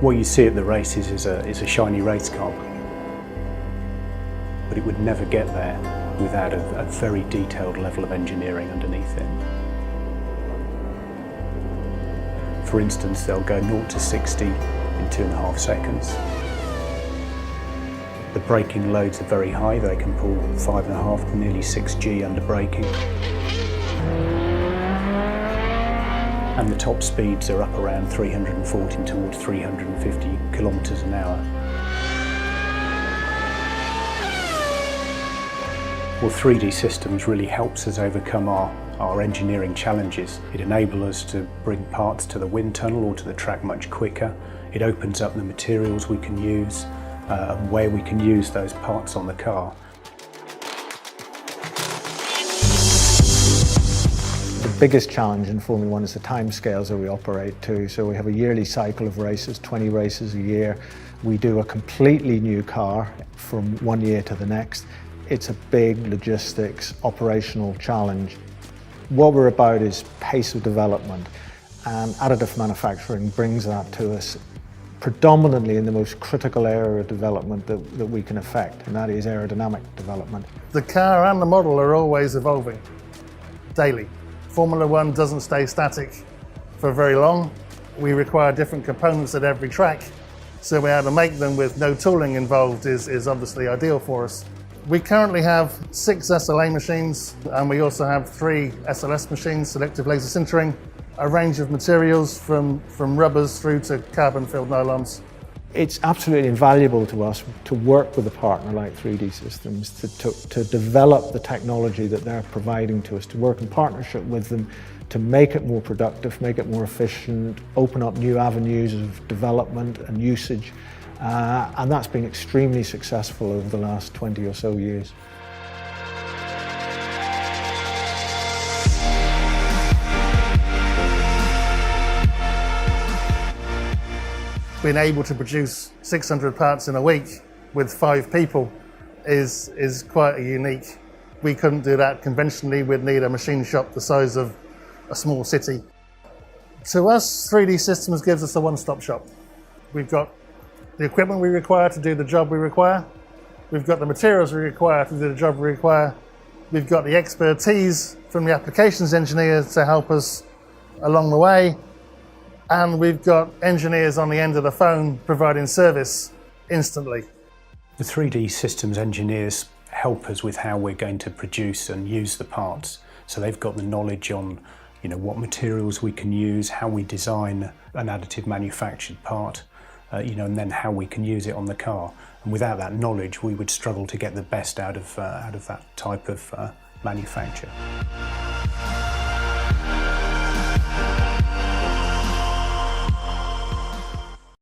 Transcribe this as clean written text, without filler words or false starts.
What you see at the races is a shiny race car, but it would never get there without a very detailed level of engineering underneath it. For instance, they'll go 0 to 60 in 2.5 seconds. The braking loads are very high. They can pull 5.5 to nearly 6 G under braking. And the top speeds are up around 340 towards 350 kilometres an hour. Well, 3D Systems really helps us overcome our engineering challenges. It enables us to bring parts to the wind tunnel or to the track much quicker. It opens up the materials we can use and where we can use those parts on the car. The biggest challenge in Formula One is the timescales that we operate to. So we have a yearly cycle of races, 20 races a year. We do a completely new car from one year to the next. It's a big logistics, operational challenge. What we're about is pace of development, and additive manufacturing brings that to us predominantly in the most critical area of development that we can affect, and that is aerodynamic development. The car and the model are always evolving, daily. Formula One doesn't stay static for very long. We require different components at every track, so we're able to make them with no tooling involved is obviously ideal for us. We currently have 6 SLA machines, and we also have 3 SLS machines, selective laser sintering, a range of materials from rubbers through to carbon-filled nylons. It's absolutely invaluable to us to work with a partner like 3D Systems to develop the technology that they're providing to us, to work in partnership with them to make it more productive, make it more efficient, open up new avenues of development and usage. And that's been extremely successful over the last 20 or so years. Being able to produce 600 parts in a week with 5 people is quite unique. We couldn't do that conventionally. We'd need a machine shop the size of a small city. To us, 3D Systems gives us a one-stop shop. We've got the equipment we require to do the job we require. We've got the materials we require to do the job we require. We've got the expertise from the applications engineers to help us along the way. And we've got engineers on the end of the phone providing service instantly. The 3D Systems engineers help us with how we're going to produce and use the parts. So they've got the knowledge on what materials we can use, how we design an additive manufactured part, and then how we can use it on the car. And without that knowledge, we would struggle to get the best out of that type of manufacture.